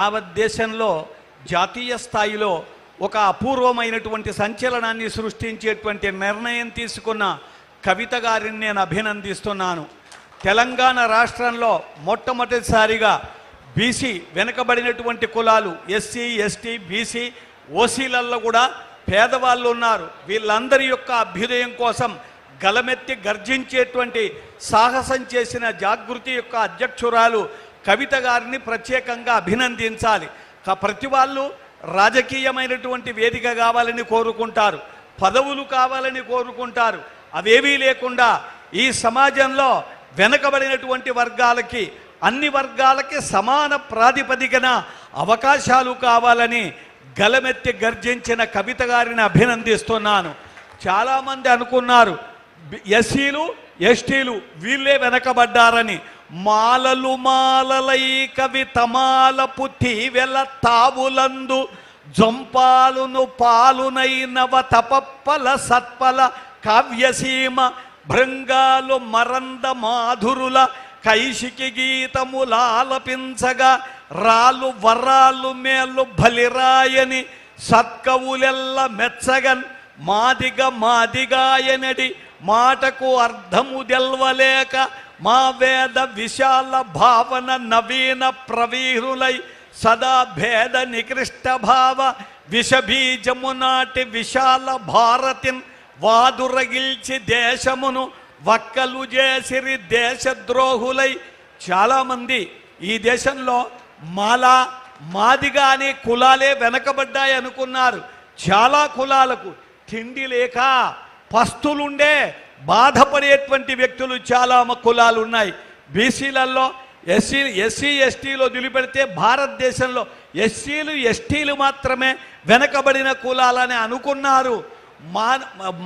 యావత్ దేశంలో జాతీయ స్థాయిలో ఒక అపూర్వమైనటువంటి సంచలనాన్ని సృష్టించేటువంటి నిర్ణయం తీసుకున్న కవిత గారిని నేను అభినందిస్తున్నాను. తెలంగాణ రాష్ట్రంలో మొట్టమొదటిసారిగా బీసీ వెనుకబడినటువంటి కులాలు ఎస్సీ, ఎస్టీ, బీసీ, ఓసీలలో కూడా పేదవాళ్ళు ఉన్నారు. వీళ్ళందరి యొక్క అభ్యుదయం కోసం గలమెత్తి గర్జించేటువంటి సాహసం చేసిన జాగృతి యొక్క అధ్యక్షురాలు కవిత గారిని ప్రత్యేకంగా అభినందించాలి. ప్రతి వాళ్ళు రాజకీయమైనటువంటి వేదిక కావాలని కోరుకుంటారు, పదవులు కావాలని కోరుకుంటారు. అవేవీ లేకుండా ఈ సమాజంలో వెనుకబడినటువంటి వర్గాలకి, అన్ని వర్గాలకి సమాన ప్రాతిపదికన అవకాశాలు కావాలని గలమెత్తి గర్జించిన కవిత గారిని అభినందిస్తున్నాను. చాలామంది అనుకున్నారు ఎస్సీలు, ఎస్టీలు వీళ్ళే వెనకబడ్డారని. మాలలు మాలలై కవితమాలపు తీవెల తావులందు జొంపాలును పాలునైనవ తపప్పల సత్పల కావ్యసీమ భృంగాలు మరంద మాధురుల కైశికి గీతములాలపించగా రాళ్ళు వరాళ్ళు మేళ్ళు బలిరాయని సత్కవులెల్ల మెచ్చగన్ మాదిగ మాదిగాయనడి మాటకు అర్థము తెల్వలేక మా వేద విశాల భావన నవీన ప్రవీరులై సదా భేద నికృష్ట భావ విషబీజము నాటి విశాల భారతిన్ వాదురగిల్చి దేశమును వక్కలు చేసిరి దేశద్రోహులై. చాలామంది ఈ దేశంలో మాదిగా అనే కులాలే వెనకబడ్డాయి అనుకున్నారు. చాలా కులాలకు తిండి లేక పస్తులుండే బాధపడేటువంటి వ్యక్తులు చాలా కులాలు ఉన్నాయి. బీసీలలో ఎస్సీ ఎస్టీలో దిలిపెడితే భారతదేశంలో ఎస్సీలు ఎస్టీలు మాత్రమే వెనకబడిన కులాలని అనుకున్నారు.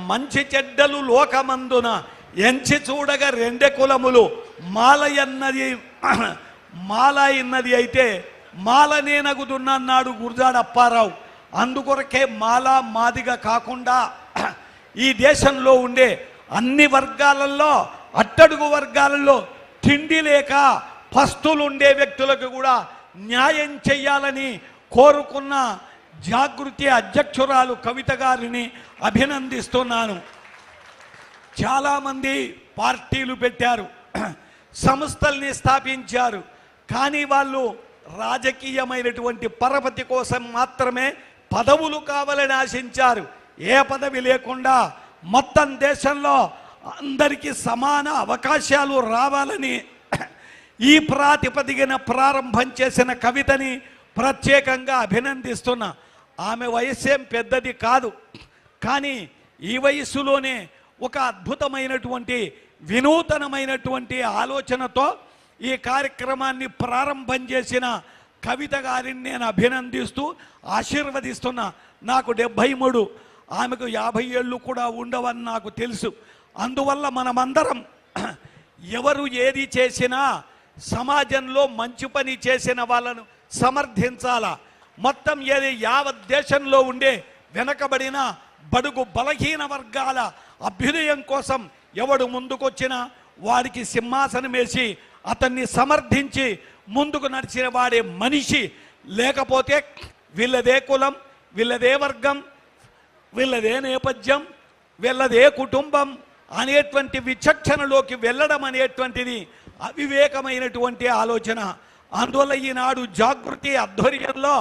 మంచి చెడ్డలు లోకమందున ఎంచి చూడగా రెండే కులములు మాల ఎన్నది అయితే మాలనే నగుదున్నాడు గురజాడ అప్పారావు. అందుకొరకే మాదిగా కాకుండా ఈ దేశంలో ఉండే అన్ని వర్గాలలో, అట్టడుగు వర్గాలలో తిండి లేక పస్తులుండే వ్యక్తులకు కూడా న్యాయం చెయ్యాలని కోరుకున్న జాగృతి అధ్యక్షురాలు కవిత గారిని అభినందిస్తున్నాను. చాలామంది పార్టీలు పెట్టారు, సంస్థల్ని స్థాపించారు. కానీ వాళ్ళు రాజకీయమైనటువంటి పరపతి కోసం మాత్రమే పదవులు కావాలని ఆశించారు. ఏ పదవి లేకుండా మొత్తం దేశంలో అందరికీ సమాన అవకాశాలు రావాలని ఈ ప్రాతిపదికన ప్రారంభం చేసిన కవితని ప్రత్యేకంగా అభినందిస్తున్నా. ఆమె వయస్సేం పెద్దది కాదు, కానీ ఈ వయస్సులోనే ఒక అద్భుతమైనటువంటి వినూతనమైనటువంటి ఆలోచనతో ఈ కార్యక్రమాన్ని ప్రారంభం చేసిన కవిత గారిని నేను అభినందిస్తూ ఆశీర్వదిస్తున్నా. నాకు 73, ఆమెకు 50 ఏళ్ళు కూడా ఉండవని నాకు తెలుసు. అందువల్ల మనమందరం ఎవరు ఏది చేసినా సమాజంలో మంచి పని చేసిన వాళ్ళను సమర్థించాలా. మొత్తం ఏది యావత్ దేశంలో ఉండే వెనకబడిన బడుగు బలహీన వర్గాల అభ్యుదయం కోసం ఎవడు ముందుకొచ్చినా వాడికి సింహాసనం వేసి అతన్ని సమర్థించి ముందుకు నడిచిన వాడే మనిషి. లేకపోతే వీళ్ళదే కులం, వీళ్ళదే వర్గం, వీళ్ళదే నేపథ్యం, వీళ్ళదే కుటుంబం అనేటువంటి విచక్షణలోకి వెళ్ళడం అనేటువంటిది అవివేకమైనటువంటి ఆలోచన. అందువల్ల ఈనాడు జాగృతి ఆధ్వర్యంలో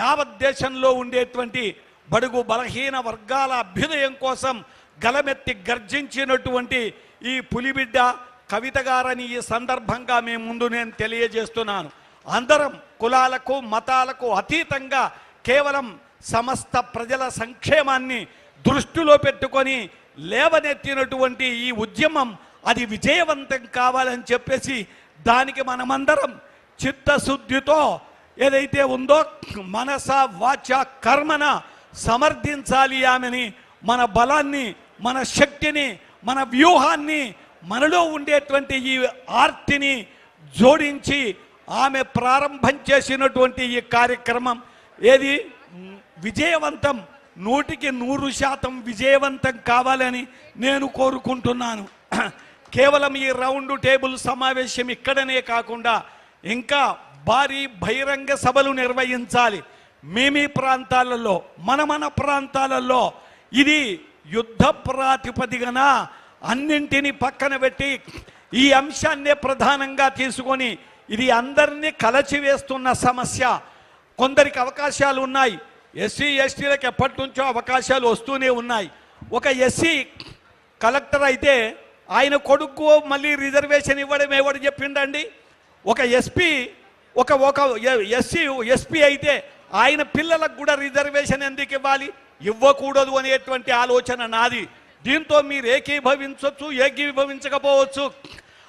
యావత్ దేశంలో ఉండేటువంటి బడుగు బలహీన వర్గాల అభ్యుదయం కోసం గలమెత్తి గర్జించినటువంటి ఈ పులిబిడ్డ కవిత గారని ఈ సందర్భంగా మేము ముందు నేను తెలియజేస్తున్నాను. అందరం కులాలకు మతాలకు అతీతంగా కేవలం సమస్త ప్రజల సంక్షేమాన్ని దృష్టిలో పెట్టుకొని లేవనెత్తినటువంటి ఈ ఉద్యమం అది విజయవంతం కావాలని చెప్పేసి దానికి మనమందరం చిత్తశుద్ధితో ఏదైతే ఉందో మనస వాచ కర్మన సమర్థించాలి. ఆమెని మన బలాన్ని, మన శక్తిని, మన వ్యూహాన్ని, మనలో ఉండేటువంటి ఈ ఆర్తిని జోడించి ఆమె ప్రారంభం చేసినటువంటి ఈ కార్యక్రమం ఏది విజయవంతం, 100% విజయవంతం కావాలని నేను కోరుకుంటున్నాను. కేవలం ఈ రౌండ్ టేబుల్ సమావేశం ఇక్కడనే కాకుండా ఇంకా భారీ బహిరంగ సభలు నిర్వహించాలి. మీ ప్రాంతాలలో, మన ప్రాంతాలలో ఇది యుద్ధ ప్రాతిపదికన అన్నింటినీ పక్కన పెట్టి ఈ అంశాన్నే ప్రధానంగా తీసుకొని ఇది అందరినీ కలచివేస్తున్న సమస్య. కొందరికి అవకాశాలు ఉన్నాయి, ఎస్సీ ఎస్టీలకు ఎప్పటి నుంచో అవకాశాలు వస్తూనే ఉన్నాయి. ఒక ఎస్సీ కలెక్టర్ అయితే ఆయన కొడుకు మళ్ళీ రిజర్వేషన్ ఇవ్వడం ఎవడు చెప్పిండండి? ఒక ఎస్పీ ఒక ఎస్పీ అయితే ఆయన పిల్లలకు కూడా రిజర్వేషన్ ఎందుకు ఇవ్వాలి? ఇవ్వకూడదు అనేటువంటి ఆలోచన నాది. దీంతో మీరు ఏకీభవించవచ్చు, ఏకీభవించకపోవచ్చు.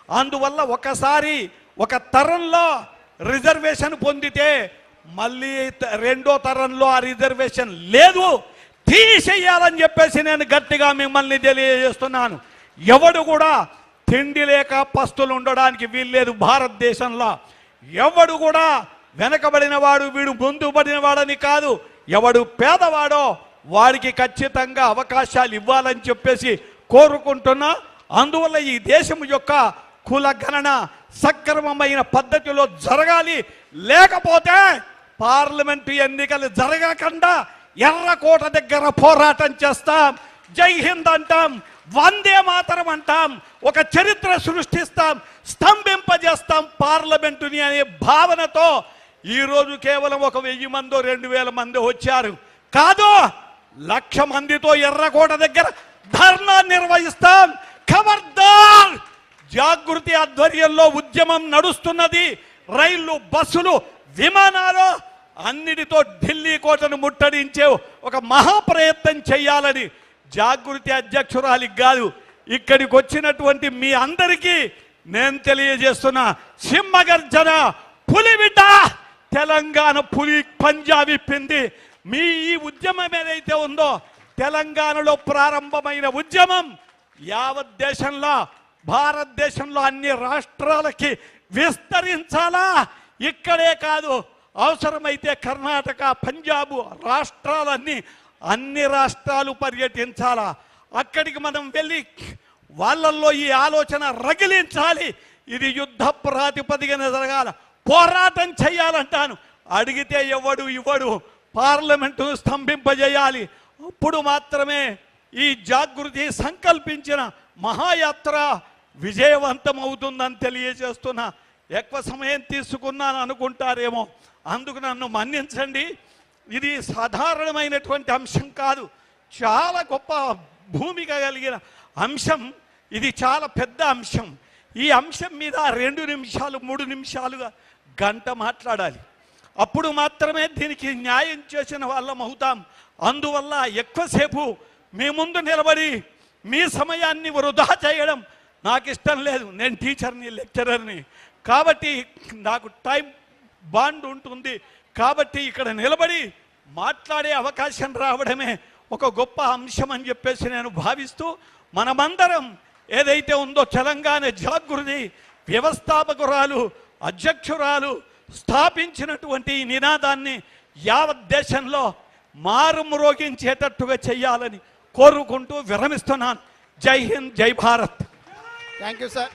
అందువల్ల ఒకసారి ఒక తరంలో రిజర్వేషన్ పొందితే మళ్ళీ రెండో తరంలో ఆ రిజర్వేషన్ లేదు, తీసేయాలని చెప్పేసి నేను గట్టిగా మిమ్మల్ని తెలియజేస్తున్నాను. ఎవడు కూడా తిండి లేక పస్తులు ఉండడానికి వీల్లేదు భారతదేశంలో. ఎవడు కూడా వెనకబడిన వాడు, వీడు ముందు పడిన వాడని కాదు. ఎవడు పేదవాడో వాడికి ఖచ్చితంగా అవకాశాలు ఇవ్వాలని చెప్పేసి కోరుకుంటున్నా. అందువల్ల ఈ దేశం యొక్క కులగణన సక్రమమైన పద్ధతిలో జరగాలి. లేకపోతే పార్లమెంటు ఎన్నికలు జరగకుండా ఎర్రకోట దగ్గర పోరాటం చేస్తాం, జై హింద్ అంటాం, వందే మాతరం అంటాం, ఒక చరిత్ర సృష్టిస్తాం, స్తంభింపజేస్తాం పార్లమెంటుని అనే భావనతో ఈరోజు కేవలం 1000 మందో 2000 మంది వచ్చారు. కాదు, 1,00,000 మందితో ఎర్రకోట దగ్గర ధర్నా నిర్వహిస్తాం. ఖబర్దార్, జాగృతి ఆధ్వర్యంలో ఉద్యమం నడుస్తున్నది. రైళ్లు, బస్సులు, విమానాలు అన్నిటితో ఢిల్లీ కోటను ముట్టడించే ఒక మహాప్రయత్నం చేయాలని జాగృతి అధ్యక్షురాలికి కాదు, ఇక్కడికి వచ్చినటువంటి మీ అందరికీ నేను తెలియజేస్తున్నా. సింహగర్జన, పులిబిడ్డ, తెలంగాణ పులి పంజా విప్పింది. మీ ఈ ఉద్యమం ఏదైతే ఉందో, తెలంగాణలో ప్రారంభమైన ఉద్యమం యావత్ దేశంలో, భారతదేశంలో అన్ని రాష్ట్రాలకి విస్తరించాలా. ఇక్కడే కాదు, అవసరమైతే కర్ణాటక, పంజాబ్ రాష్ట్రాలన్నీ, అన్ని రాష్ట్రాలు పర్యటించాలా. అక్కడికి మనం వెళ్ళి వాళ్ళల్లో ఈ ఆలోచన రగిలించాలి. ఇది యుద్ధ ప్రాతిపదికన జరగాల, పోరాటం చేయాలంటాను. అడిగితే ఎవడు ఇవ్వడు, పార్లమెంటు స్తంభింపజేయాలి. అప్పుడు మాత్రమే ఈ జాగృతి సంకల్పించిన మహాయాత్ర విజయవంతం అవుతుందని తెలియజేస్తున్నా. ఎక్కువ సమయం తీసుకున్నాను అనుకుంటారేమో, అందుకు నన్ను మన్నించండి. ఇది సాధారణమైనటువంటి అంశం కాదు, చాలా గొప్ప భూమిక కలిగిన అంశం. ఇది చాలా పెద్ద అంశం. ఈ అంశం మీద 2 నిమిషాలు 3 నిమిషాలుగా గంట మాట్లాడాలి. అప్పుడు మాత్రమే దీనికి న్యాయం చేసిన వాళ్ళం అవుతాం. అందువల్ల ఎక్కువసేపు మీ ముందు నిలబడి మీ సమయాన్ని వృధా చేయడం నాకు ఇష్టం లేదు. నేను టీచర్ని, లెక్చరర్ని, కాబట్టి నాకు టైం బాండ్ ఉంటుంది. కాబట్టి ఇక్కడ నిలబడి మాట్లాడే అవకాశం రావడమే ఒక గొప్ప అంశం అని చెప్పేసి నేను భావిస్తూ, మనమందరం ఏదైతే ఉందో తెలంగాణ జాగృతి వ్యవస్థాపకురాలు, అధ్యక్షురాలు స్థాపించినటువంటి ఈ నినాదాన్ని యావత్ దేశంలో మారుమ్రోగించేటట్టుగా చేయాలని కోరుకుంటూ విరమిస్తున్నాను. జై హింద్, జై భారత్. Thank you sir.